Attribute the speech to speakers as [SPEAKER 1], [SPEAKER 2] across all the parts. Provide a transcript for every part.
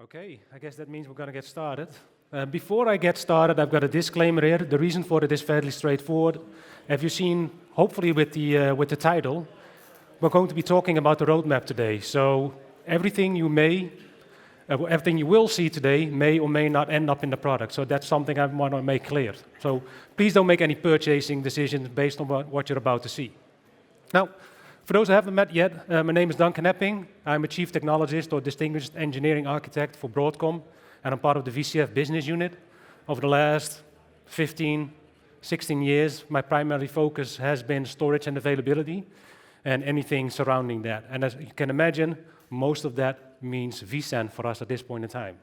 [SPEAKER 1] Okay, I guess that means we're going to get started. Before I get started, I've got a disclaimer here. The reason for it is fairly straightforward. Have you seen, hopefully with the title, we're going to be talking about the roadmap today. So everything you will see today may or may not end up in the product. So that's something I want to make clear. So please don't make any purchasing decisions based on what you're about to see. Now, for those who haven't met yet, my name is Duncan. I'm a Chief Technologist or Distinguished Engineering Architect for Broadcom, and I'm part of the VCF business unit. Over the last 15, 16 years, my primary focus has been storage and availability and anything surrounding that. And as you can imagine, most of that means vSAN for us at this point in time.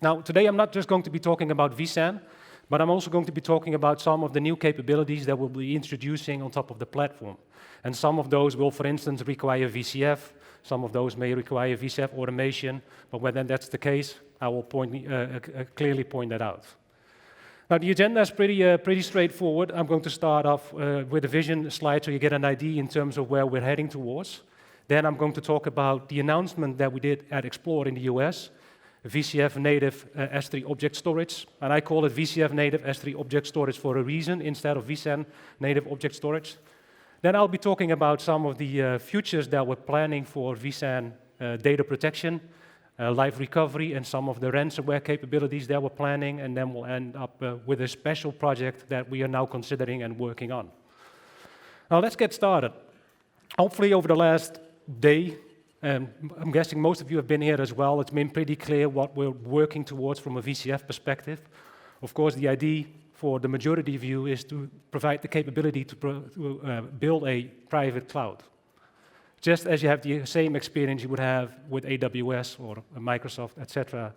[SPEAKER 1] Now, today I'm not just going to be talking about vSAN, but I'm also going to be talking about some of the new capabilities that we'll be introducing on top of the platform. And some of those will, for instance, require VCF. Some of those may require VCF automation. But when that's the case, I will clearly point that out. Now, the agenda is pretty straightforward. I'm going to start off with a vision slide so you get an idea in terms of where we're heading towards. Then I'm going to talk about the announcement that we did at Explore in the US, VCF native S3 object storage. And I call it VCF native S3 object storage for a reason instead of vSAN native object storage. Then I'll be talking about some of the futures that we're planning for vSAN data protection, live recovery, and some of the ransomware capabilities that we're planning, and then we'll end up with a special project that we are now considering and working on. Now let's get started. Hopefully over the last day, and I'm guessing most of you have been here as well, it's been pretty clear what we're working towards from a VCF perspective. Of course, the idea for the majority view is to provide the capability to build a private cloud. Just as you have the same experience you would have with AWS or Microsoft, etc.,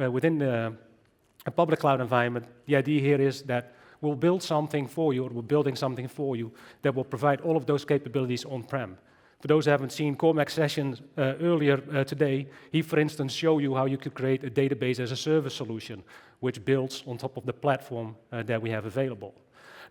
[SPEAKER 1] within a public cloud environment, the idea here is that we'll build something for you, or we're building something for you that will provide all of those capabilities on-prem. For those who haven't seen Cormac's sessions earlier today, he, for instance, showed you how you could create a database as a service solution, which builds on top of the platform that we have available.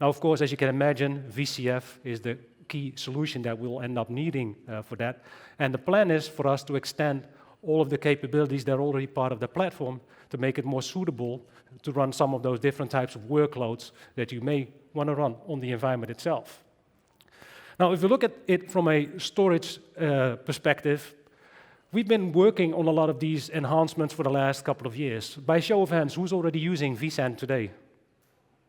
[SPEAKER 1] Now, of course, as you can imagine, VCF is the key solution that we'll end up needing for that. And the plan is for us to extend all of the capabilities that are already part of the platform to make it more suitable to run some of those different types of workloads that you may want to run on the environment itself. Now, if you look at it from a storage perspective, we've been working on a lot of these enhancements for the last couple of years. By show of hands, who's already using vSAN today?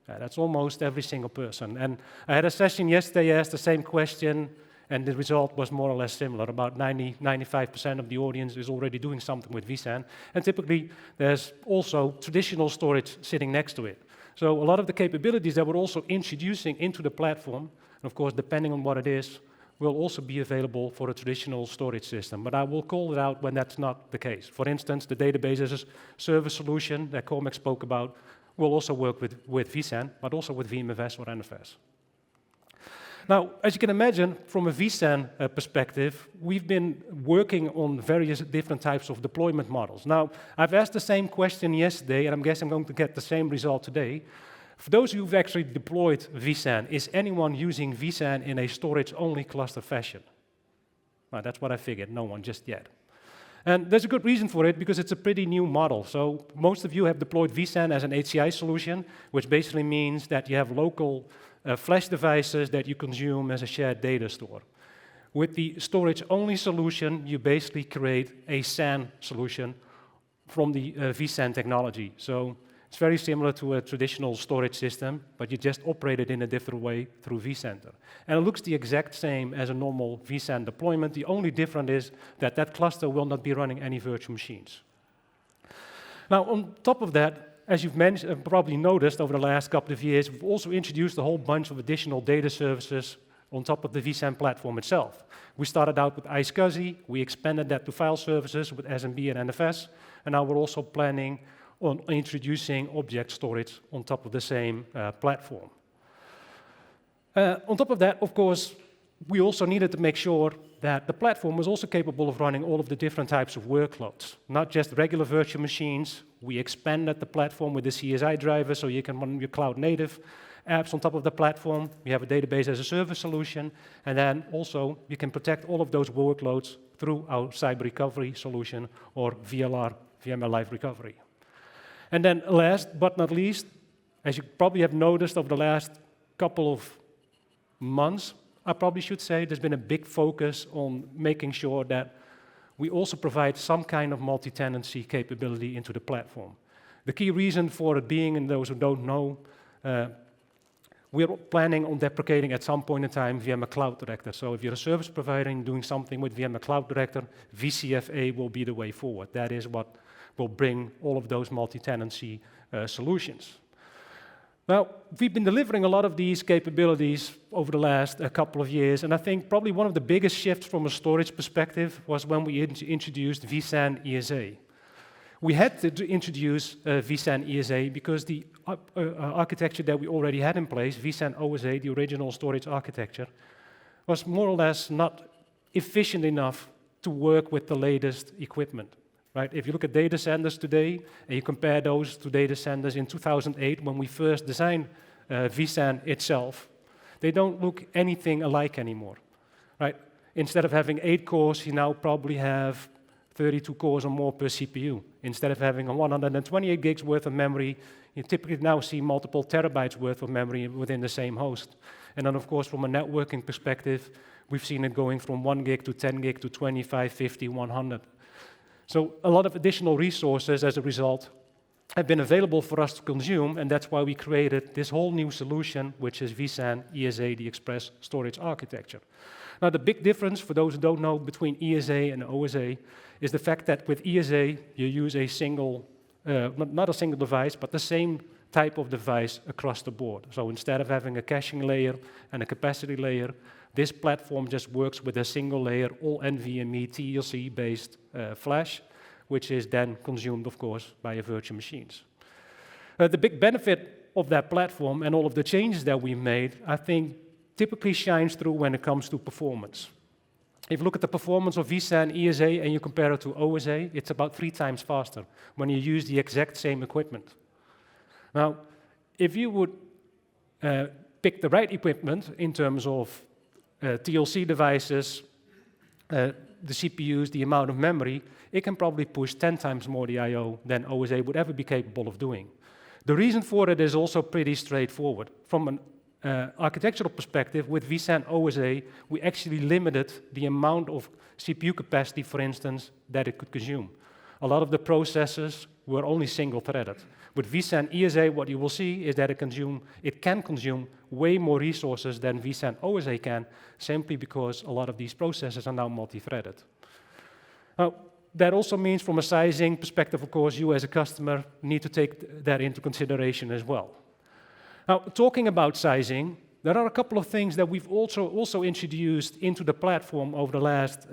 [SPEAKER 1] That's almost every single person. And I had a session yesterday, I asked the same question, and the result was more or less similar. About 95% of the audience is already doing something with vSAN. And typically, there's also traditional storage sitting next to it. So a lot of the capabilities that we're also introducing into the platform, of course, depending on what it is, will also be available for a traditional storage system. But I will call it out when that's not the case. For instance, the database as a service solution that Cormac spoke about will also work with vSAN, but also with VMFS or NFS. Now, as you can imagine, from a vSAN perspective, we've been working on various different types of deployment models. Now, I've asked the same question yesterday, and I'm guessing I'm going to get the same result today. For those who've actually deployed vSAN, is anyone using vSAN in a storage-only cluster fashion? Well, that's what I figured, no one just yet. And there's a good reason for it, because it's a pretty new model. So most of you have deployed vSAN as an HCI solution, which basically means that you have local flash devices that you consume as a shared data store. With the storage-only solution, you basically create a SAN solution from the vSAN technology. So it's very similar to a traditional storage system, but you just operate it in a different way through vCenter. And it looks the exact same as a normal vSAN deployment. The only difference is that that cluster will not be running any virtual machines. Now, on top of that, as you've probably noticed over the last couple of years, we've also introduced a whole bunch of additional data services on top of the vSAN platform itself. We started out with iSCSI, we expanded that to file services with SMB and NFS, and now we're also planning on introducing object storage on top of the same platform. On top of that, of course, we also needed to make sure that the platform was also capable of running all of the different types of workloads, not just regular virtual machines. We expanded the platform with the CSI driver so you can run your cloud-native apps on top of the platform. We have a database as a service solution, and then also you can protect all of those workloads through our cyber recovery solution, or VLR, VMware Live Recovery. And then last but not least, as you probably have noticed over the last couple of months, I probably should say, there's been a big focus on making sure that we also provide some kind of multi-tenancy capability into the platform. The key reason for it being, and those who don't know, we're planning on deprecating at some point in time VMware Cloud Director. So if you're a service provider and doing something with VMware Cloud Director, VCFA will be the way forward. That is what will bring all of those multi-tenancy solutions. Now, we've been delivering a lot of these capabilities over the last couple of years, and I think probably one of the biggest shifts from a storage perspective was when we introduced vSAN ESA. We had to introduce vSAN ESA because the architecture that we already had in place, vSAN OSA, the original storage architecture, was more or less not efficient enough to work with the latest equipment. Right? If you look at data centers today, and you compare those to data centers in 2008, when we first designed vSAN itself, they don't look anything alike anymore. Right? Instead of having 8 cores, you now probably have 32 cores or more per CPU. Instead of having 128 gigs worth of memory, you typically now see multiple terabytes worth of memory within the same host. And then, of course, from a networking perspective, we've seen it going from 1 gig to 10 gig to 25, 50, 100. So a lot of additional resources, as a result, have been available for us to consume, and that's why we created this whole new solution, which is vSAN ESA, the Express Storage Architecture. Now, the big difference, for those who don't know, between ESA and OSA is the fact that with ESA, you use a single, not a single device, but the same type of device across the board. So instead of having a caching layer and a capacity layer, this platform just works with a single layer, all NVMe TLC-based flash, which is then consumed, of course, by your virtual machines. The big benefit of that platform and all of the changes that we made, I think, typically shines through when it comes to performance. If you look at the performance of vSAN ESA and you compare it to OSA, it's about 3 times faster when you use the exact same equipment. Now, if you would pick the right equipment in terms of TLC devices, the CPUs, the amount of memory, it can probably push 10 times more the I/O than OSA would ever be capable of doing. The reason for it is also pretty straightforward. From an architectural perspective, with vSAN OSA, we actually limited the amount of CPU capacity, for instance, that it could consume. A lot of the processors were only single-threaded. With vSAN ESA, what you will see is that it can consume way more resources than vSAN OSA can, simply because a lot of these processors are now multi-threaded. Now, that also means from a sizing perspective, of course, you as a customer need to take that into consideration as well. Now, talking about sizing, there are a couple of things that we've also introduced into the platform over the last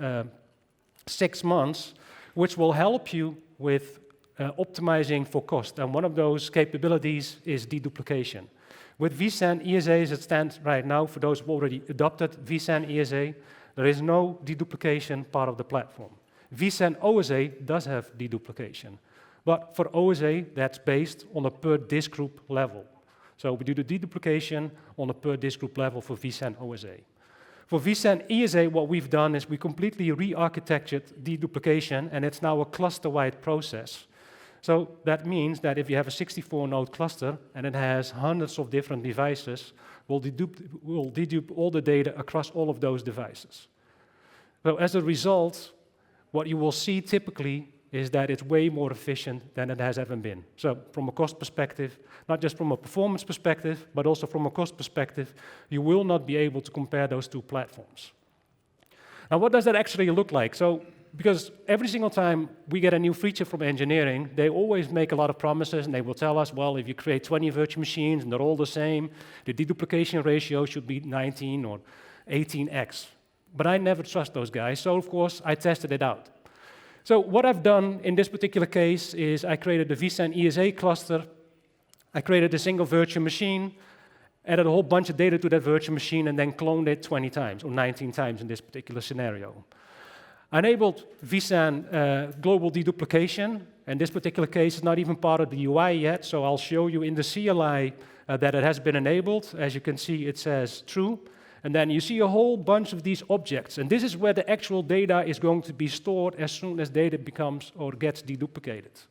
[SPEAKER 1] 6 months, which will help you with optimizing for cost. And one of those capabilities is deduplication. With vSAN ESA as it stands right now, for those who already adopted vSAN ESA, there is no deduplication part of the platform. vSAN OSA does have deduplication, but for OSA, that's based on a per disk group level. So we do the deduplication on a per disk group level for vSAN OSA. For vSAN ESA, what we've done is we completely re-architectured deduplication, and it's now a cluster-wide process. So that means that if you have a 64-node cluster and it has hundreds of different devices, we'll dedupe all the data across all of those devices. So as a result, what you will see typically is that it's way more efficient than it has ever been. So from a cost perspective, not just from a performance perspective, but also from a cost perspective, you will not be able to compare those 2 platforms. Now, what does that actually look like? So, because every single time we get a new feature from engineering, they always make a lot of promises, and they will tell us, well, if you create 20 virtual machines and they're all the same, the deduplication ratio should be 19 or 18x. But I never trust those guys, so of course I tested it out. So what I've done in this particular case is I created the vSAN ESA cluster, I created a single virtual machine, added a whole bunch of data to that virtual machine, and then cloned it 20 times, or 19 times in this particular scenario. I enabled vSAN global deduplication, and this particular case is not even part of the UI yet, so I'll show you in the CLI that it has been enabled. As you can see, it says true, And then you see a whole bunch of these objects, and this is where the actual data is going to be stored as soon as data becomes or gets deduplicated.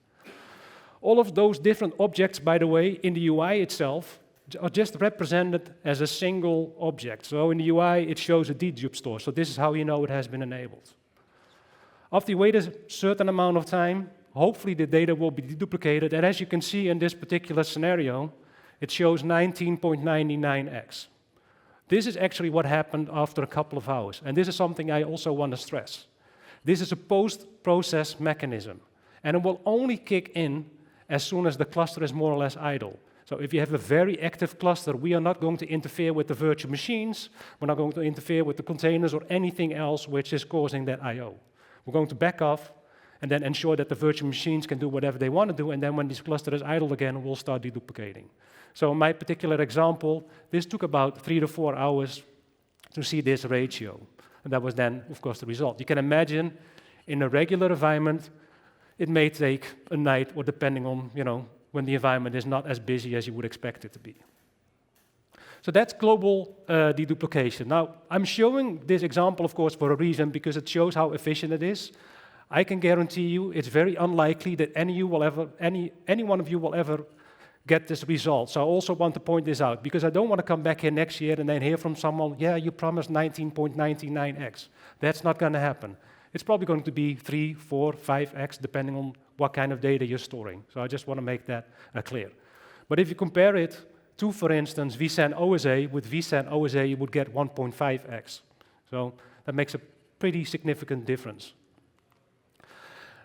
[SPEAKER 1] All of those different objects, by the way, in the UI itself, are just represented as a single object. So in the UI, it shows a dedupe store. So this is how you know it has been enabled. After you wait a certain amount of time, hopefully the data will be deduplicated. And as you can see in this particular scenario, it shows 19.99x. This is actually what happened after a couple of hours. And this is something I also want to stress. This is a post-process mechanism. And it will only kick in as soon as the cluster is more or less idle. So if you have a very active cluster, we are not going to interfere with the virtual machines. We're not going to interfere with the containers or anything else which is causing that I/O. We're going to back off and then ensure that the virtual machines can do whatever they want to do, and then when this cluster is idle again, we'll start deduplicating. So in my particular example, this took about 3 to 4 hours to see this ratio. And that was then, of course, the result. You can imagine in a regular environment, it may take a night, or depending on, when the environment is not as busy as you would expect it to be. So that's global deduplication. Now, I'm showing this example, of course, for a reason, because it shows how efficient it is. I can guarantee you it's very unlikely that any one of you will ever get this result. So I also want to point this out, because I don't want to come back here next year and then hear from someone, yeah, you promised 19.99x. That's not going to happen. It's probably going to be 3, 4, 5x, depending on what kind of data you're storing. So I just want to make that clear. But if you compare it to, for instance, vSAN OSA, with vSAN OSA you would get 1.5x. So that makes a pretty significant difference.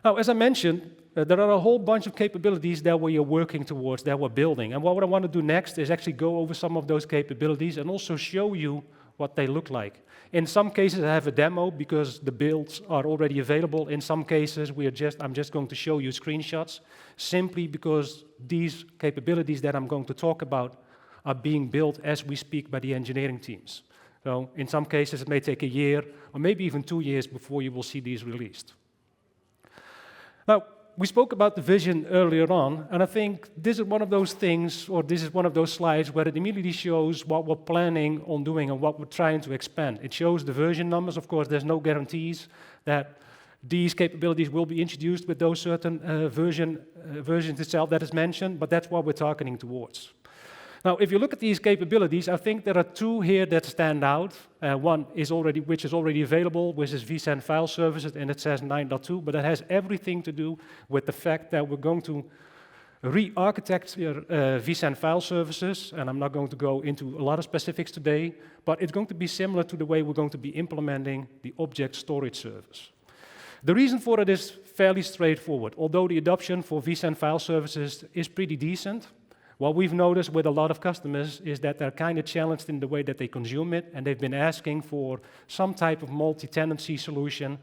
[SPEAKER 1] Now, as I mentioned, there are a whole bunch of capabilities that we are working towards, that we're building. And what I want to do next is actually go over some of those capabilities and also show you what they look like. In some cases, I have a demo because the builds are already available. In some cases, I'm just going to show you screenshots, simply because these capabilities that I'm going to talk about are being built as we speak by the engineering teams. So in some cases, it may take a year or maybe even 2 years before you will see these released. Now, we spoke about the vision earlier on, and I think this is one of those things, or this is one of those slides where it immediately shows what we're planning on doing and what we're trying to expand. It shows the version numbers. Of course, there's no guarantees that these capabilities will be introduced with those certain versions itself that is mentioned, but that's what we're targeting towards. Now, if you look at these capabilities, I think there are 2 here that stand out. One is which is already available, which is vSAN file services, and it says 9.2, but it has everything to do with the fact that we're going to re-architect vSAN file services, and I'm not going to go into a lot of specifics today, but it's going to be similar to the way we're going to be implementing the object storage service. The reason for it is fairly straightforward. Although the adoption for vSAN file services is pretty decent, what we've noticed with a lot of customers is that they're kind of challenged in the way that they consume it, and they've been asking for some type of multi-tenancy solution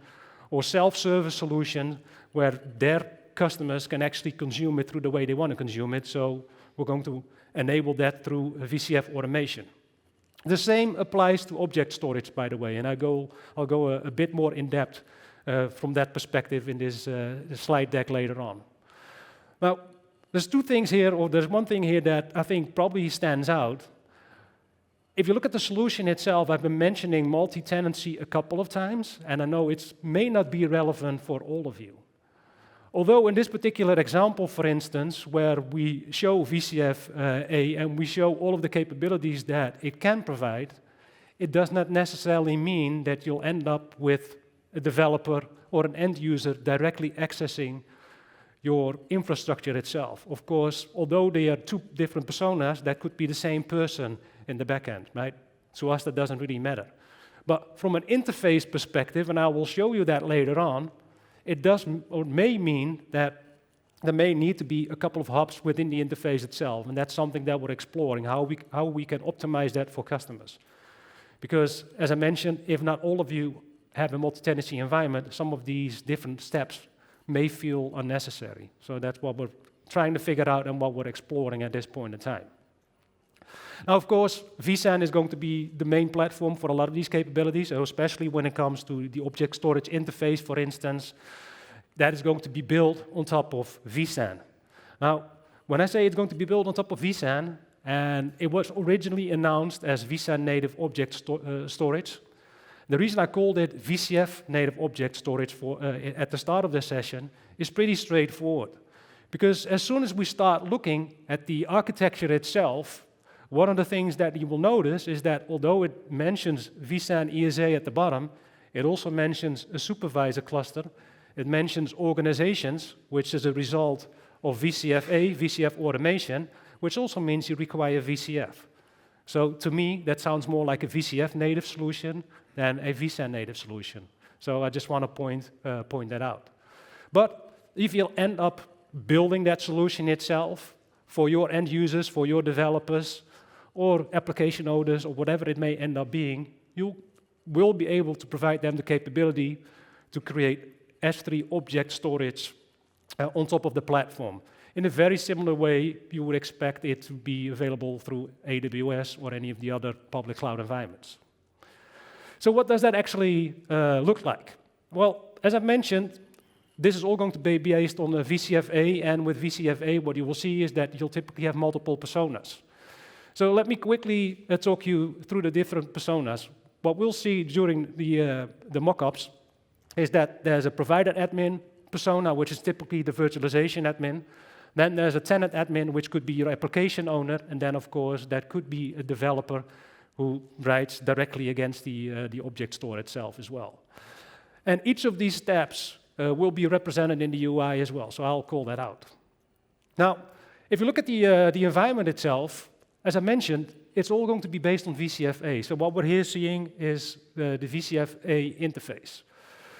[SPEAKER 1] or self-service solution where their customers can actually consume it through the way they want to consume it. So we're going to enable that through VCF automation. The same applies to object storage, by the way, and I'll go a bit more in depth from that perspective in this slide deck later on. Now, there's 2 things here, or there's one thing here that I think probably stands out. If you look at the solution itself, I've been mentioning multi-tenancy a couple of times, and I know it may not be relevant for all of you. Although in this particular example, for instance, where we show VCF and we show all of the capabilities that it can provide, it does not necessarily mean that you'll end up with a developer or an end user directly accessing your infrastructure itself. Of course, although they are 2 different personas, that could be the same person in the back end, right? To us, that doesn't really matter. But from an interface perspective, and I will show you that later on, it does or may mean that there may need to be a couple of hubs within the interface itself, and that's something that we're exploring, how we can optimize that for customers. Because, as I mentioned, if not all of you have a multi-tenancy environment, some of these different steps may feel unnecessary. So that's what we're trying to figure out and what we're exploring at this point in time. Now, of course, vSAN is going to be the main platform for a lot of these capabilities, especially when it comes to the object storage interface, for instance. That is going to be built on top of vSAN. Now, when I say it's going to be built on top of vSAN, And it was originally announced as vSAN native object storage. The reason I called it VCF native object storage at the start of the session is pretty straightforward. Because as soon as we start looking at the architecture itself, one of the things that you will notice is that although it mentions vSAN ESA at the bottom, it also mentions a supervisor cluster. It mentions organizations, which is a result of VCFA, VCF automation, which also means you require VCF. So to me, that sounds more like a VCF native solution than a vSAN native solution. So I just want to point that out. But if you'll end up building that solution itself for your end users, for your developers, or application owners, or whatever it may end up being, you will be able to provide them the capability to create S3 object storage on top of the platform. In a very similar way, you would expect it to be available through AWS or any of the other public cloud environments. So what does that actually look like? Well, as I've mentioned, this is all going to be based on the VCFA, and with VCFA, what you will see is that you'll typically have multiple personas. So let me quickly talk you through the different personas. What we'll see during the mock-ups is that there's a provider admin persona, which is typically the virtualization admin. Then there's a tenant admin, which could be your application owner, and then, of course, that could be a developer who writes directly against the object store itself as well. And each of these steps will be represented in the UI as well, so I'll call that out. Now, if you look at the environment itself, as I mentioned, it's all going to be based on VCFA. So what we're here seeing is the VCFA interface.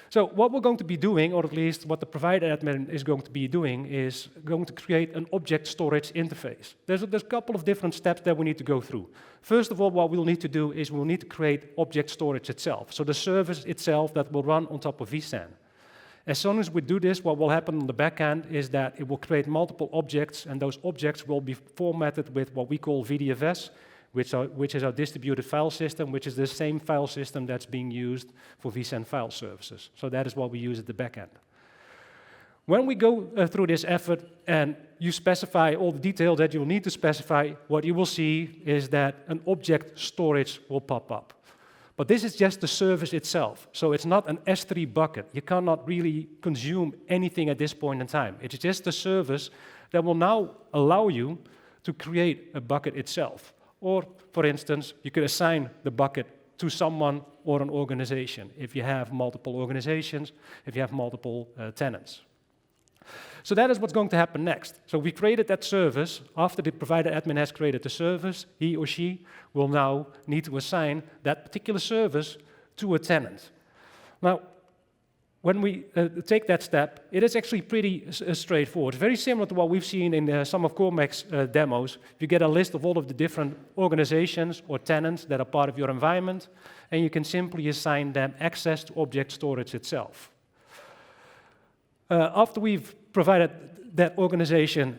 [SPEAKER 1] So what we're going to be doing, or at least what the provider admin is going to be doing, is going to create an object storage interface. There's a couple of different steps that we need to go through. First of all, what we'll need to do is we'll need to create object storage itself, so the service itself that will run on top of vSAN. As soon as we do this, what will happen on the back end is that it will create multiple objects, and those objects will be formatted with what we call VDFS, which is our distributed file system, which is the same file system that's being used for vSAN file services. So that is what we use at the back end. When we go through this effort and you specify all the details that you'll need to specify, what you will see is that an object storage will pop up. But this is just the service itself, so it's not an S3 bucket. You cannot really consume anything at this point in time. It's just a service that will now allow you to create a bucket itself. Or, for instance, you could assign the bucket to someone or an organization if you have multiple organizations, if you have multiple tenants. So that is what's going to happen next. So we created that service. After the provider admin has created the service, he or she will now need to assign that particular service to a tenant. Now, when we take that step, it is actually pretty straightforward. Very similar to what we've seen in some of Cormac's demos. You get a list of all of the different organizations or tenants that are part of your environment, and you can simply assign them access to object storage itself. After we've provided that organization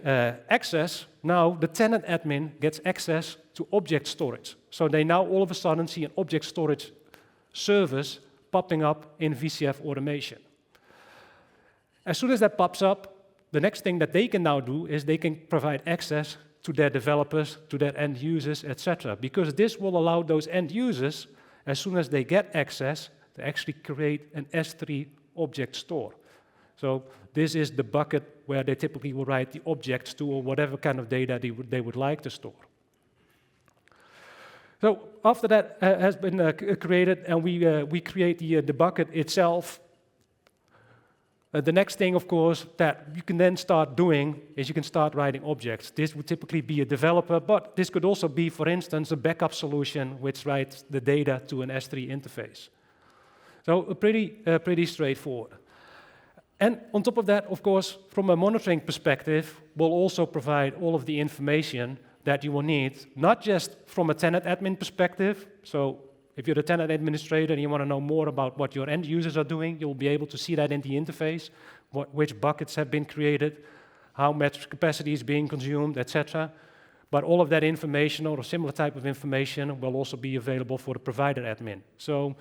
[SPEAKER 1] access, now the tenant admin gets access to object storage. So they now all of a sudden see an object storage service popping up in VCF automation. As soon as that pops up, the next thing that they can now do is they can provide access to their developers, to their end users, etc. Because this will allow those end users, as soon as they get access, to actually create an S3 object store. So this is the bucket where they typically will write the objects to, or whatever kind of data they would like to store. So after that has been created and we create the bucket itself, the next thing, of course, that you can then start doing is you can start writing objects. This would typically be a developer, but this could also be, for instance, a backup solution which writes the data to an S3 interface. So pretty straightforward. And on top of that, of course, from a monitoring perspective, we'll also provide all of the information that you will need, not just from a tenant admin perspective. So if you're a tenant administrator and you want to know more about what your end users are doing, you'll be able to see that in the interface, which buckets have been created, how much capacity is being consumed, etc. But all of that information or a similar type of information will also be available for the provider admin. So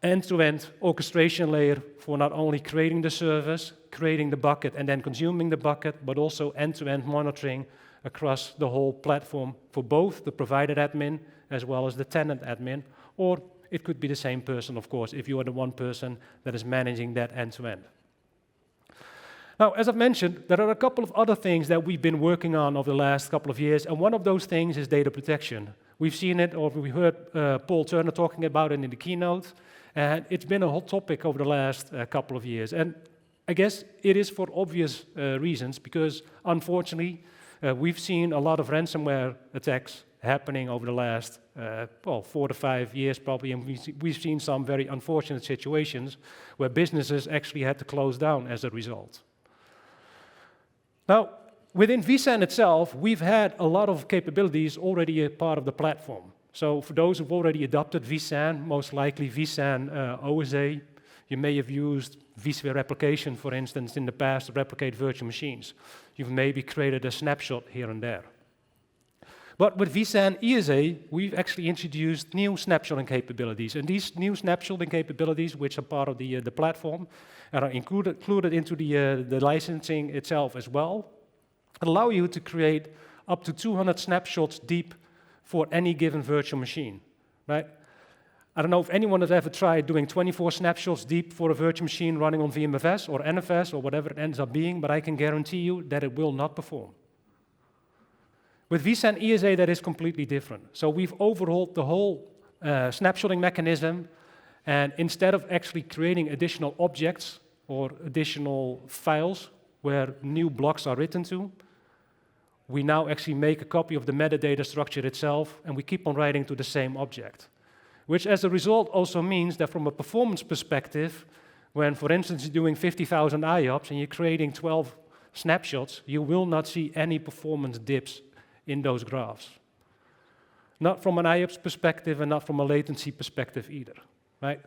[SPEAKER 1] end-to-end orchestration layer for not only creating the service, creating the bucket, and then consuming the bucket, but also end-to-end monitoring across the whole platform for both the provider admin as well as the tenant admin, or it could be the same person, of course, if you are the one person that is managing that end-to-end. Now, as I've mentioned, there are a couple of other things that we've been working on over the last couple of years, and one of those things is data protection. We've seen it, or we heard Paul Turner talking about it in the keynote, and it's been a hot topic over the last couple of years. And I guess it is for obvious reasons, because unfortunately, we've seen a lot of ransomware attacks happening over the last 4 to 5 years probably, and we've seen some very unfortunate situations where businesses actually had to close down as a result. Now, within vSAN itself, we've had a lot of capabilities already a part of the platform. So for those who've already adopted vSAN, most likely vSAN OSA, you may have used vSphere replication, for instance, in the past to replicate virtual machines. You've maybe created a snapshot here and there. But with vSAN ESA, we've actually introduced new snapshotting capabilities. And these new snapshotting capabilities, which are part of the platform, and are included into the licensing itself as well, allow you to create up to 200 snapshots deep for any given virtual machine, right? I don't know if anyone has ever tried doing 24 snapshots deep for a virtual machine running on VMFS or NFS or whatever it ends up being, but I can guarantee you that it will not perform. With vSAN ESA, that is completely different. So we've overhauled the whole snapshotting mechanism, and instead of actually creating additional objects or additional files where new blocks are written to, we now actually make a copy of the metadata structure itself, and we keep on writing to the same object. Which, as a result, also means that from a performance perspective, when, for instance, you're doing 50,000 IOPS and you're creating 12 snapshots, you will not see any performance dips in those graphs. Not from an IOPS perspective and not from a latency perspective either, right?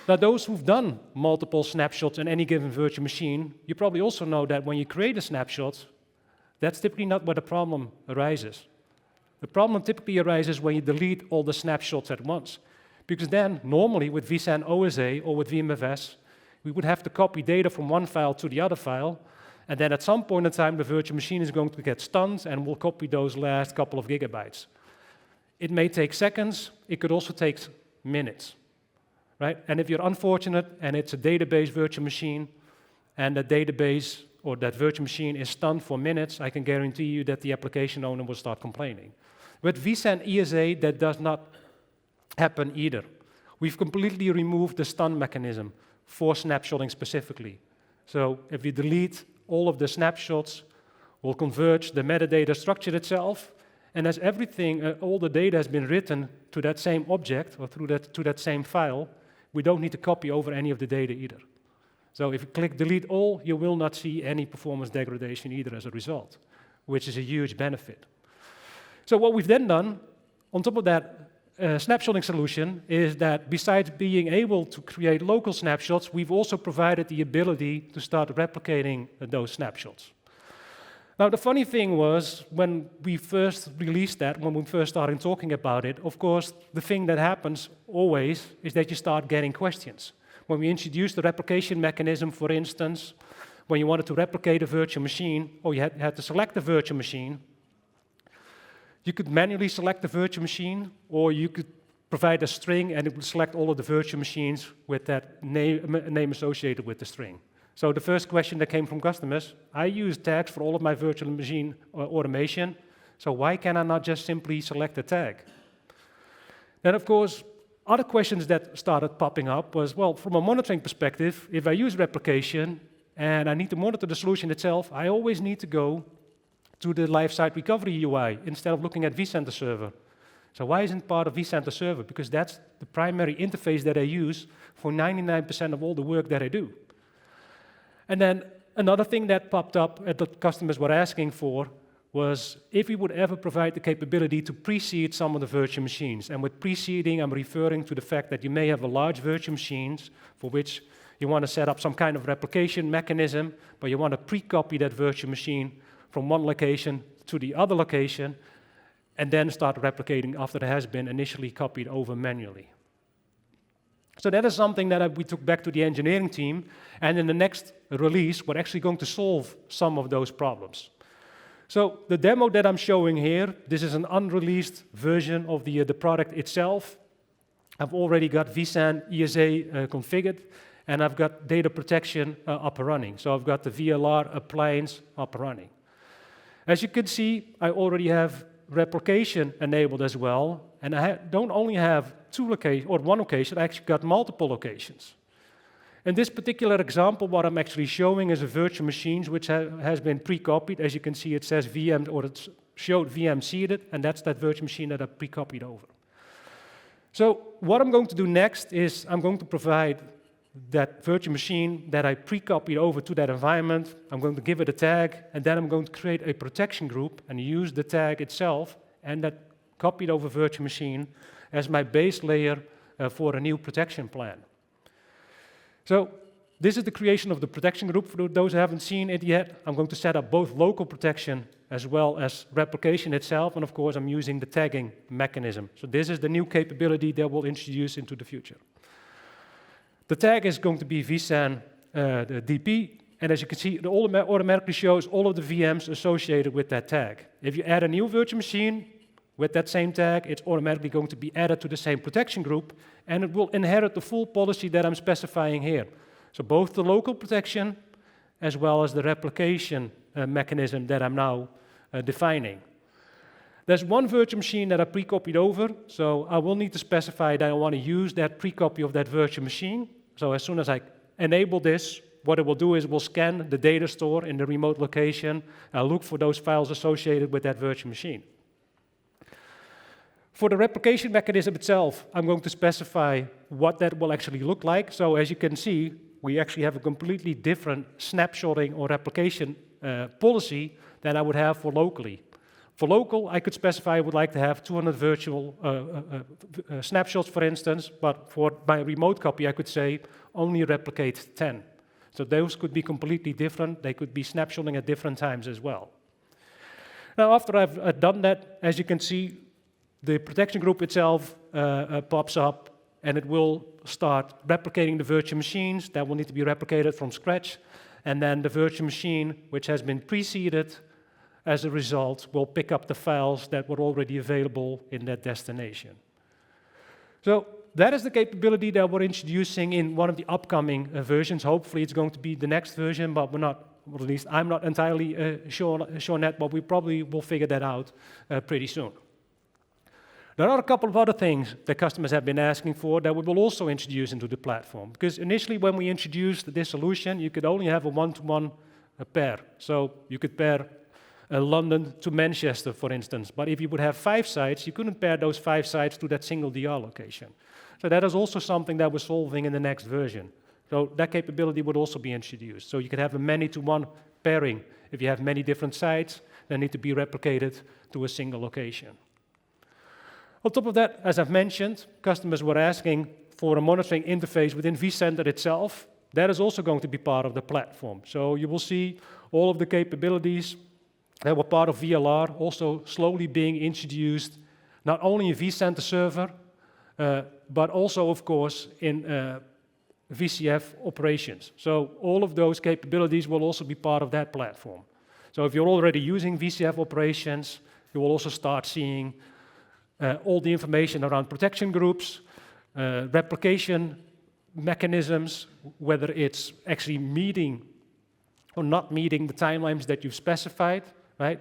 [SPEAKER 1] Now, those who've done multiple snapshots in any given virtual machine, you probably also know that when you create a snapshot, that's typically not where the problem arises. The problem typically arises when you delete all the snapshots at once. Because then, normally with vSAN OSA or with VMFS, we would have to copy data from one file to the other file, and then at some point in time, the virtual machine is going to get stunned and will copy those last couple of gigabytes. It may take seconds, it could also take minutes, right? And if you're unfortunate and it's a database virtual machine, and that database or that virtual machine is stunned for minutes, I can guarantee you that the application owner will start complaining. With vSAN ESA, that does not happen either. We've completely removed the stun mechanism for snapshotting specifically. So if you delete all of the snapshots, we'll converge the metadata structure itself, and as everything, all the data has been written to that same object or to that same file, we don't need to copy over any of the data either. So if you click delete all, you will not see any performance degradation either as a result, which is a huge benefit. So what we've then done, on top of that snapshotting solution, is that besides being able to create local snapshots, we've also provided the ability to start replicating those snapshots. Now, the funny thing was, when we first released that, when we first started talking about it, of course, the thing that happens always is that you start getting questions. When we introduced the replication mechanism, for instance, when you wanted to replicate a virtual machine, or you had to select a virtual machine, you could manually select the virtual machine, or you could provide a string and it would select all of the virtual machines with that name associated with the string. So the first question that came from customers, I use tags for all of my virtual machine automation, so why can I not just simply select a tag? Then, of course, other questions that started popping up was, well, from a monitoring perspective, if I use replication and I need to monitor the solution itself, I always need to go to the lifesite recovery UI instead of looking at vCenter Server. So why isn't part of vCenter Server? Because that's the primary interface that I use for 99% of all the work that I do. And then another thing that popped up that the customers were asking for was if we would ever provide the capability to precede some of the virtual machines. And with preceding, I'm referring to the fact that you may have a large virtual machines for which you want to set up some kind of replication mechanism, but you want to pre-copy that virtual machine from one location to the other location, and then start replicating after it has been initially copied over manually. So that is something that we took back to the engineering team, and in the next release, we're actually going to solve some of those problems. So the demo that I'm showing here, this is an unreleased version of the product itself. I've already got vSAN ESA configured, and I've got data protection up and running. So I've got the VLR appliance up and running. As you can see, I already have replication enabled as well, and I don't only have one location, I actually got multiple locations. In this particular example, what I'm actually showing is a virtual machine which has been pre-copied. As you can see, it says VM, or it's showed VM seeded, and that's that virtual machine that I pre-copied over. So what I'm going to do next is I'm going to provide that virtual machine that I pre-copied over to that environment. I'm going to give it a tag, and then I'm going to create a protection group and use the tag itself and that copied over virtual machine as my base layer for a new protection plan. So this is the creation of the protection group. For those who haven't seen it yet, I'm going to set up both local protection as well as replication itself, and of course I'm using the tagging mechanism. So this is the new capability that we'll introduce into the future. The tag is going to be vSAN the DP, and as you can see, it automatically shows all of the VMs associated with that tag. If you add a new virtual machine with that same tag, it's automatically going to be added to the same protection group, and it will inherit the full policy that I'm specifying here. So both the local protection as well as the replication mechanism that I'm now defining. There's one virtual machine that I pre-copied over, so I will need to specify that I want to use that pre-copy of that virtual machine. So as soon as I enable this, what it will do is it will scan the data store in the remote location and look for those files associated with that virtual machine. For the replication mechanism itself, I'm going to specify what that will actually look like. So as you can see, we actually have a completely different snapshotting or replication policy than I would have for locally. For local, I could specify I would like to have 200 virtual snapshots, for instance, but for my remote copy, I could say only replicate 10. So those could be completely different. They could be snapshotting at different times as well. Now, after I've done that, as you can see, the protection group itself pops up, and it will start replicating the virtual machines that will need to be replicated from scratch, and then the virtual machine, which has been pre-seeded, as a result, will pick up the files that were already available in that destination. So that is the capability that we're introducing in one of the upcoming versions. Hopefully it's going to be the next version, but we're not, or at least I'm not entirely sure on that, but we probably will figure that out pretty soon. There are a couple of other things that customers have been asking for that we will also introduce into the platform. Because initially when we introduced this solution, you could only have a one-to-one pair. So you could pair London to Manchester, for instance. But if you would have 5 sites, you couldn't pair those 5 sites to that single DR location. So that is also something that we're solving in the next version. So that capability would also be introduced. So you could have a many-to-one pairing. If you have many different sites, they need to be replicated to a single location. On top of that, as I've mentioned, customers were asking for a monitoring interface within vCenter itself. That is also going to be part of the platform. So you will see all of the capabilities that were part of VLR also slowly being introduced, not only in vCenter server, but also, of course, in VCF operations. So all of those capabilities will also be part of that platform. So if you're already using VCF operations, you will also start seeing all the information around protection groups, replication mechanisms, whether it's actually meeting or not meeting the timelines that you've specified, right?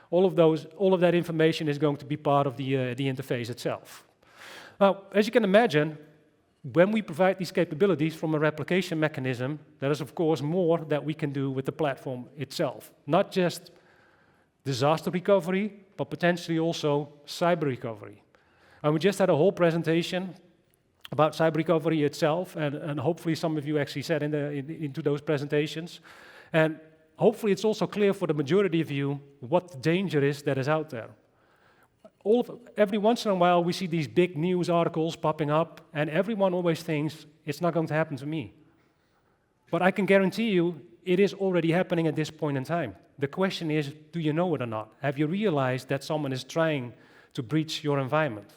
[SPEAKER 1] All of that information is going to be part of the interface itself. Now, as you can imagine, when we provide these capabilities from a replication mechanism, there is of course more that we can do with the platform itself. Not just disaster recovery, but potentially also cyber recovery. And we just had a whole presentation about cyber recovery itself, and hopefully some of you actually sat into those presentations. And hopefully it's also clear for the majority of you what the danger is that is out there. Every once in a while we see these big news articles popping up, and everyone always thinks it's not going to happen to me. But I can guarantee you it is already happening at this point in time. The question is, do you know it or not? Have you realized that someone is trying to breach your environment?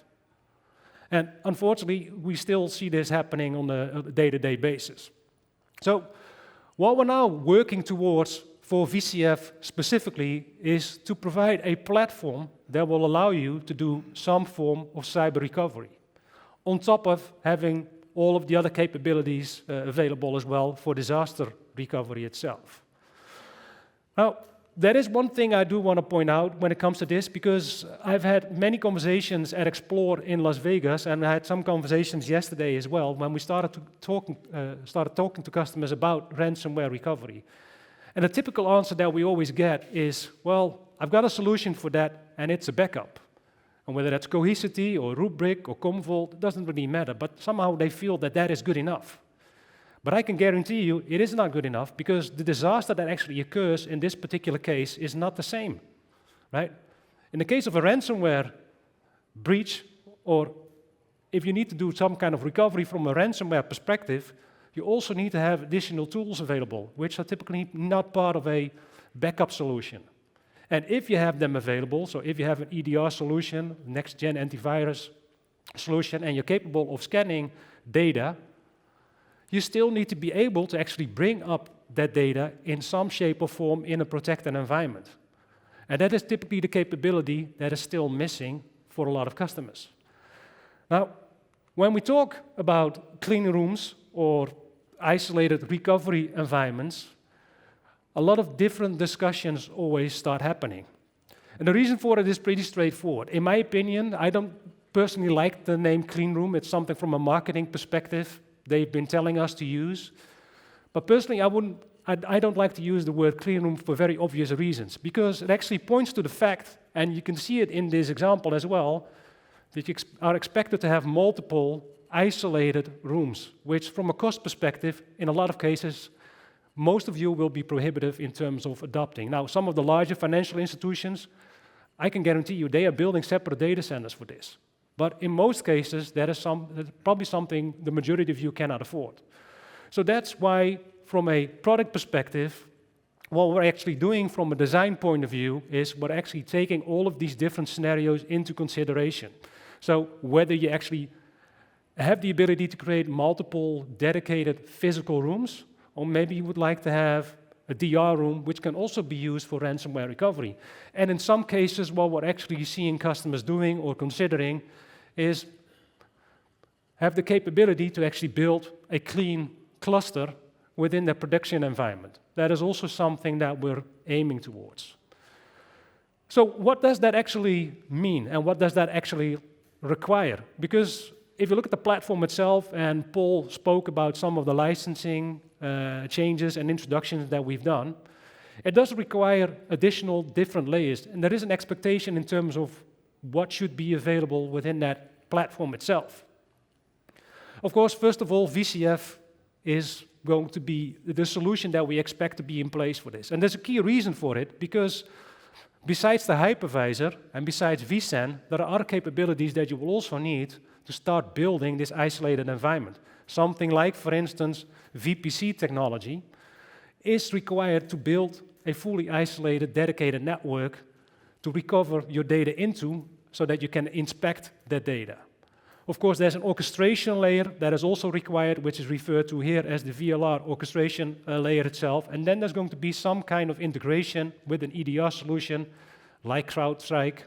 [SPEAKER 1] And unfortunately, we still see this happening on a day-to-day basis. So what we're now working towards for VCF specifically is to provide a platform that will allow you to do some form of cyber recovery, on top of having all of the other capabilities available as well for disaster recovery itself. Now, there is one thing I do want to point out when it comes to this, because I've had many conversations at Explore in Las Vegas, and I had some conversations yesterday as well when we started talking to customers about ransomware recovery. And the typical answer that we always get is, well, I've got a solution for that, and it's a backup. And whether that's Cohesity or Rubrik or Commvault, it doesn't really matter, but somehow they feel that that is good enough. But I can guarantee you it is not good enough, because the disaster that actually occurs in this particular case is not the same, right? In the case of a ransomware breach, or if you need to do some kind of recovery from a ransomware perspective, you also need to have additional tools available, which are typically not part of a backup solution. And if you have them available, so if you have an EDR solution, next-gen antivirus solution, and you're capable of scanning data, you still need to be able to actually bring up that data in some shape or form in a protected environment. And that is typically the capability that is still missing for a lot of customers. Now, when we talk about clean rooms or isolated recovery environments, a lot of different discussions always start happening. And the reason for it is pretty straightforward. In my opinion, I don't personally like the name clean room. It's something from a marketing perspective they've been telling us to use. But personally, I don't like to use the word clean room for very obvious reasons, because it actually points to the fact, and you can see it in this example as well, that you are expected to have multiple isolated rooms, which from a cost perspective, in a lot of cases, most of you will be prohibitive in terms of adopting. Now, some of the larger financial institutions, I can guarantee you they are building separate data centers for this. But in most cases, that's probably something the majority of you cannot afford. So that's why, from a product perspective, what we're actually doing from a design point of view is we're actually taking all of these different scenarios into consideration. So whether you actually have the ability to create multiple dedicated physical rooms, or maybe you would like to have a DR room, which can also be used for ransomware recovery. And in some cases, what we're actually seeing customers doing or considering is have the capability to actually build a clean cluster within their production environment. That is also something that we're aiming towards. So what does that actually mean, and what does that actually require? Because if you look at the platform itself, and Paul spoke about some of the licensing changes and introductions that we've done, it does require additional different layers, and there is an expectation in terms of what should be available within that platform itself. Of course, first of all, VCF is going to be the solution that we expect to be in place for this. And there's a key reason for it, because besides the hypervisor and besides vSAN, there are other capabilities that you will also need to start building this isolated environment. Something like, for instance, VPC technology is required to build a fully isolated, dedicated network to recover your data into, so that you can inspect that data. Of course, there's an orchestration layer that is also required, which is referred to here as the VLR orchestration layer itself. And then there's going to be some kind of integration with an EDR solution like CrowdStrike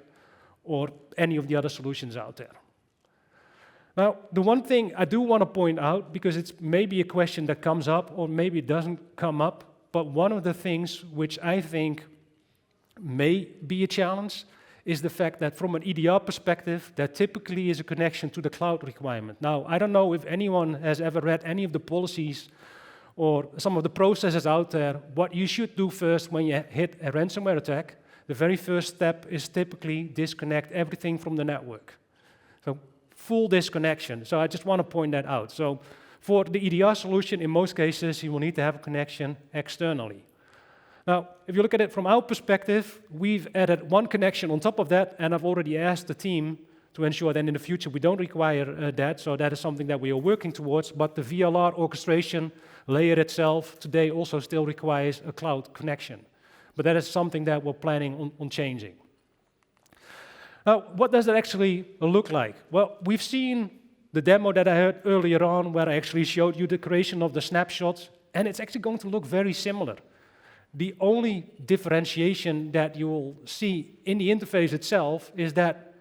[SPEAKER 1] or any of the other solutions out there. Now, the one thing I do want to point out, because it's maybe a question that comes up or maybe it doesn't come up, but one of the things which I think may be a challenge is the fact that from an EDR perspective, there typically is a connection to the cloud requirement. Now, I don't know if anyone has ever read any of the policies or some of the processes out there. What you should do first when you hit a ransomware attack, the very first step is typically disconnect everything from the network. So full disconnection. So I just want to point that out. So for the EDR solution, in most cases, you will need to have a connection externally. Now, if you look at it from our perspective, we've added one connection on top of that, and I've already asked the team to ensure that in the future we don't require that, so that is something that we are working towards, but the VLR orchestration layer itself today also still requires a cloud connection. But that is something that we're planning on changing. Now, what does that actually look like? Well, we've seen the demo that I heard earlier on, where I actually showed you the creation of the snapshots, and it's actually going to look very similar. The only differentiation that you will see in the interface itself is that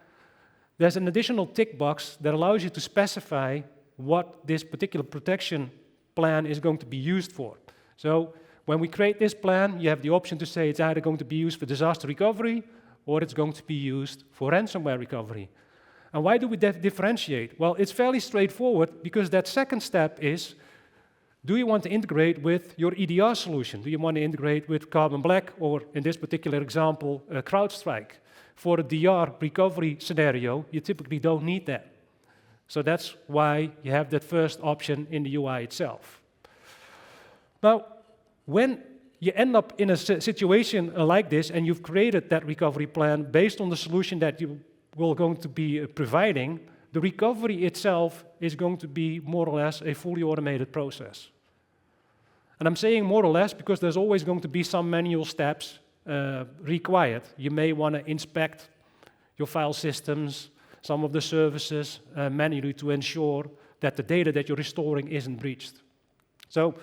[SPEAKER 1] there's an additional tick box that allows you to specify what this particular protection plan is going to be used for. So when we create this plan, you have the option to say it's either going to be used for disaster recovery or it's going to be used for ransomware recovery. And why do we differentiate? Well, it's fairly straightforward because that second step is, do you want to integrate with your EDR solution? Do you want to integrate with Carbon Black or, in this particular example, CrowdStrike? For a DR recovery scenario, you typically don't need that. So that's why you have that first option in the UI itself. Now, when you end up in a situation like this and you've created that recovery plan based on the solution that you will going to be providing, the recovery itself is going to be more or less a fully automated process. And I'm saying more or less because there's always going to be some manual steps required. You may want to inspect your file systems, some of the services manually to ensure that the data that you're restoring isn't breached. So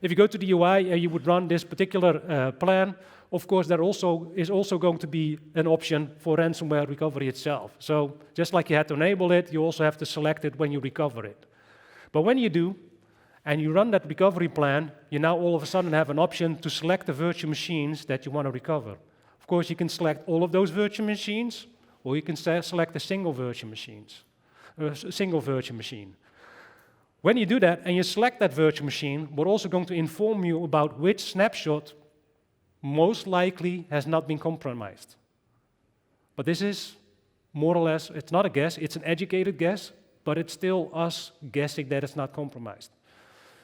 [SPEAKER 1] if you go to the UI and you would run this particular plan, of course there is also going to be an option for ransomware recovery itself. So just like you had to enable it, you also have to select it when you recover it. But when you do, and you run that recovery plan, you now all of a sudden have an option to select the virtual machines that you want to recover. Of course, you can select all of those virtual machines, or you can select a single virtual machine. When you do that and you select that virtual machine, we're also going to inform you about which snapshot most likely has not been compromised. But this is more or less, it's not a guess, it's an educated guess, but it's still us guessing that it's not compromised.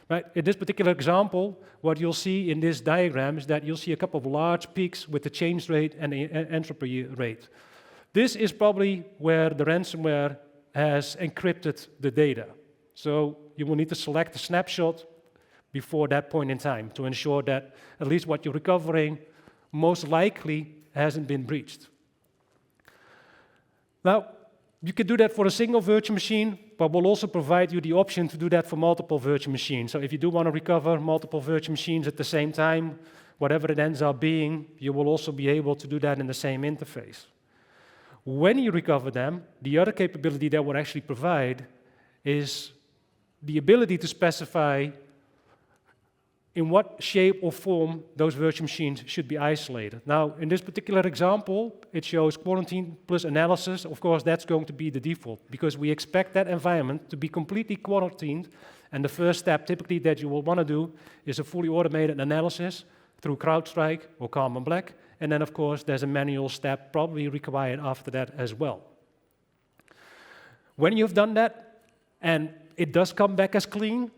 [SPEAKER 1] Right? In this particular example, what you'll see in this diagram is that you'll see a couple of large peaks with the change rate and the entropy rate. This is probably where the ransomware has encrypted the data. So you will need to select a snapshot before that point in time to ensure that at least what you're recovering most likely hasn't been breached. Now, you can do that for a single virtual machine, but we'll also provide you the option to do that for multiple virtual machines. So if you do want to recover multiple virtual machines at the same time, whatever it ends up being, you will also be able to do that in the same interface. When you recover them, the other capability that we'll actually provide is the ability to specify in what shape or form those virtual machines should be isolated. Now, in this particular example, it shows quarantine plus analysis. Of course, that's going to be the default because we expect that environment to be completely quarantined. And the first step typically that you will want to do is a fully automated analysis through CrowdStrike or Carbon Black. And then, of course, there's a manual step probably required after that as well. When you've done that, and it does come back as clean,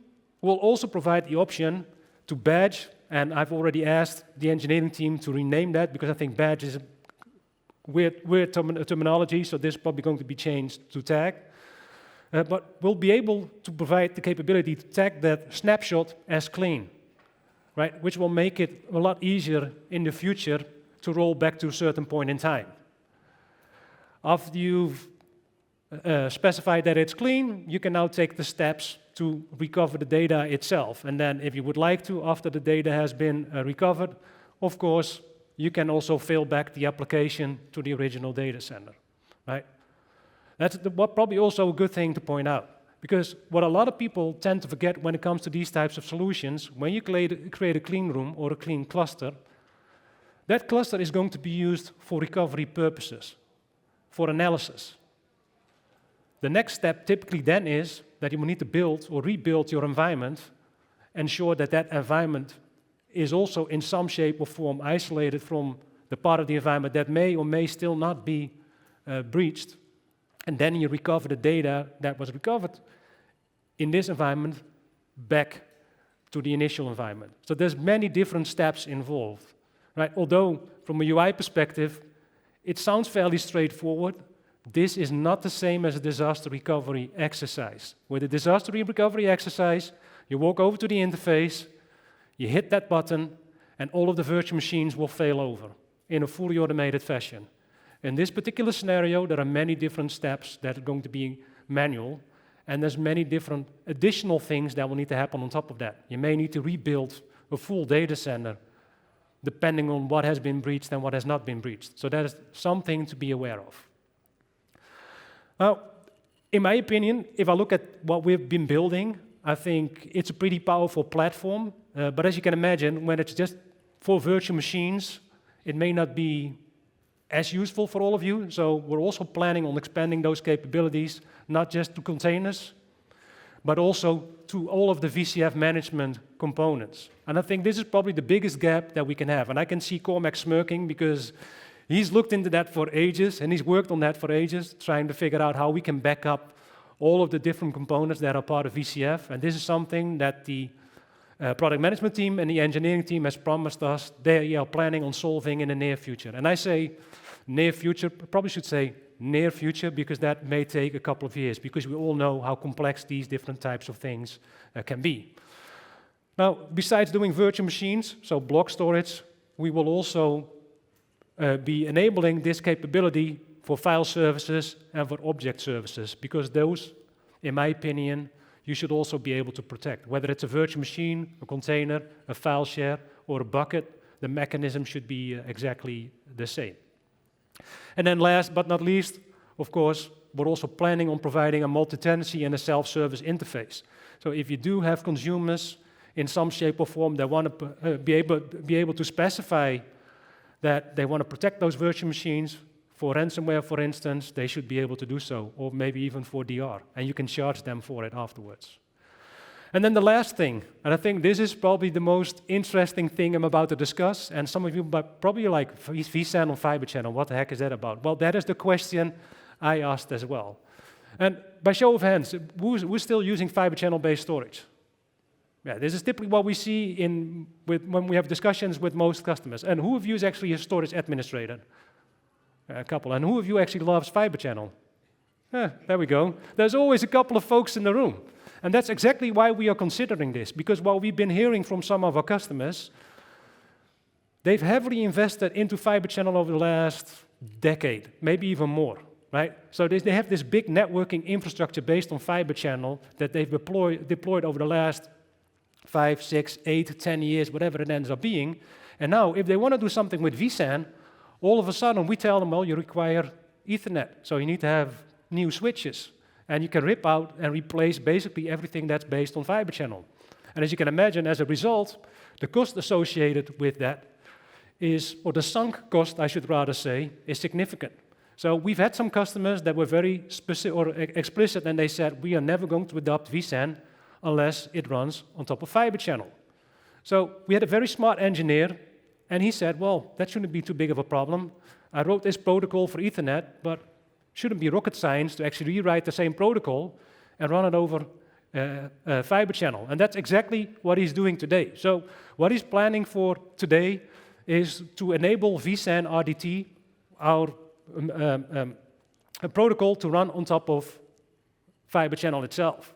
[SPEAKER 1] we'll also provide the option to badge, and I've already asked the engineering team to rename that because I think badge is a weird terminology, so this is probably going to be changed to tag. But we'll be able to provide the capability to tag that snapshot as clean, right? Which will make it a lot easier in the future to roll back to a certain point in time. After you've specified that it's clean, you can now take the steps to recover the data itself. And then if you would like to, after the data has been recovered, of course, you can also fail back the application to the original data center, right? That's probably also a good thing to point out, because what a lot of people tend to forget when it comes to these types of solutions, when you create a clean room or a clean cluster, that cluster is going to be used for recovery purposes, for analysis. The next step typically then is that you will need to build or rebuild your environment, ensure that that environment is also in some shape or form isolated from the part of the environment that may or may still not be breached, and then you recover the data that was recovered in this environment back to the initial environment. So there's many different steps involved, right? Although from a UI perspective, it sounds fairly straightforward. This is not the same as a disaster recovery exercise. With a disaster recovery exercise, you walk over to the interface, you hit that button, and all of the virtual machines will fail over in a fully automated fashion. In this particular scenario, there are many different steps that are going to be manual, and there's many different additional things that will need to happen on top of that. You may need to rebuild a full data center depending on what has been breached and what has not been breached. So that is something to be aware of. Now, in my opinion, if I look at what we've been building, I think it's a pretty powerful platform. But as you can imagine, when it's just for virtual machines, it may not be as useful for all of you. So we're also planning on expanding those capabilities, not just to containers, but also to all of the VCF management components. And I think this is probably the biggest gap that we can have. And I can see Cormac smirking because he's looked into that for ages, and he's worked on that for ages, trying to figure out how we can back up all of the different components that are part of VCF. And this is something that the product management team and the engineering team has promised us they are planning on solving in the near future. And I say near future, probably should say near future, because that may take a couple of years, because we all know how complex these different types of things can be. Now, besides doing virtual machines, so block storage, we will also be enabling this capability for file services and for object services, because those, in my opinion, you should also be able to protect. Whether it's a virtual machine, a container, a file share, or a bucket, the mechanism should be exactly the same. And then last but not least, of course, we're also planning on providing a multi-tenancy and a self-service interface. So if you do have consumers in some shape or form that want to be able to specify that they want to protect those virtual machines for ransomware, for instance, they should be able to do so, or maybe even for DR, and you can charge them for it afterwards. And then the last thing, and I think this is probably the most interesting thing I'm about to discuss, and some of you probably like, vSAN on Fibre Channel, what the heck is that about? Well, that is the question I asked as well. And by show of hands, who's still using Fibre Channel-based storage? Yeah, this is typically what we see when we have discussions with most customers. And who of you is actually a storage administrator? A couple. And who of you actually loves Fibre Channel? There we go. There's always a couple of folks in the room. And that's exactly why we are considering this, because what we've been hearing from some of our customers, they've heavily invested into Fibre Channel over the last decade, maybe even more, right? So they have this big networking infrastructure based on Fibre Channel that they've deployed over the last 5, 6, 8, 10 years, whatever it ends up being. And now, if they want to do something with vSAN, all of a sudden we tell them, well, you require Ethernet, so you need to have new switches. And you can rip out and replace basically everything that's based on Fibre Channel. And as you can imagine, as a result, the cost associated with that is, or the sunk cost, I should rather say, is significant. So we've had some customers that were very specific or explicit, and they said, we are never going to adopt vSAN unless it runs on top of Fibre Channel. So we had a very smart engineer, and he said, well, that shouldn't be too big of a problem. I wrote this protocol for Ethernet, but shouldn't be rocket science to actually rewrite the same protocol and run it over Fibre Channel. And that's exactly what he's doing today. So what he's planning for today is to enable vSAN RDT, our a protocol to run on top of Fibre Channel itself,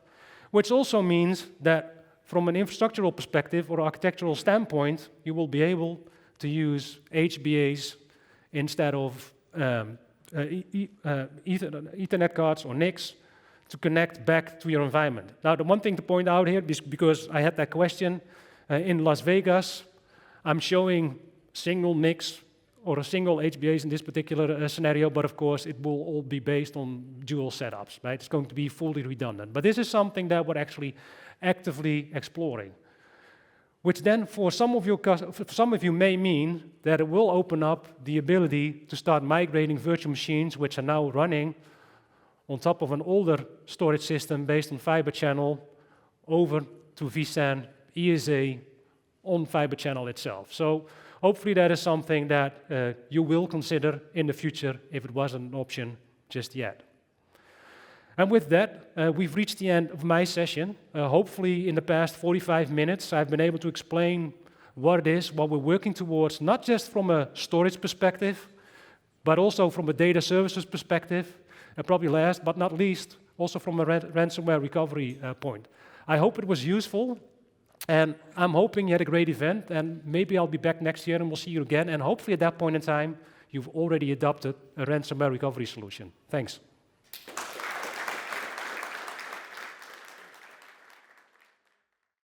[SPEAKER 1] which also means that from an infrastructural perspective or architectural standpoint, you will be able to use HBAs instead of Ethernet cards or NICs to connect back to your environment. Now, the one thing to point out here, because I had that question, in Las Vegas, I'm showing single NICs or a single HBAs in this particular scenario, but of course it will all be based on dual setups, right? It's going to be fully redundant. But this is something that we're actually actively exploring, which then for some of you may mean that it will open up the ability to start migrating virtual machines which are now running on top of an older storage system based on Fibre Channel over to vSAN ESA on Fibre Channel itself. So hopefully that is something that you will consider in the future if it wasn't an option just yet. And with that, we've reached the end of my session. Hopefully in the past 45 minutes, I've been able to explain what it is, what we're working towards, not just from a storage perspective, but also from a data services perspective, and probably last but not least, also from a ransomware recovery point. I hope it was useful, and I'm hoping you had a great event, and maybe I'll be back next year and we'll see you again, and hopefully at that point in time, you've already adopted a ransomware recovery solution. Thanks.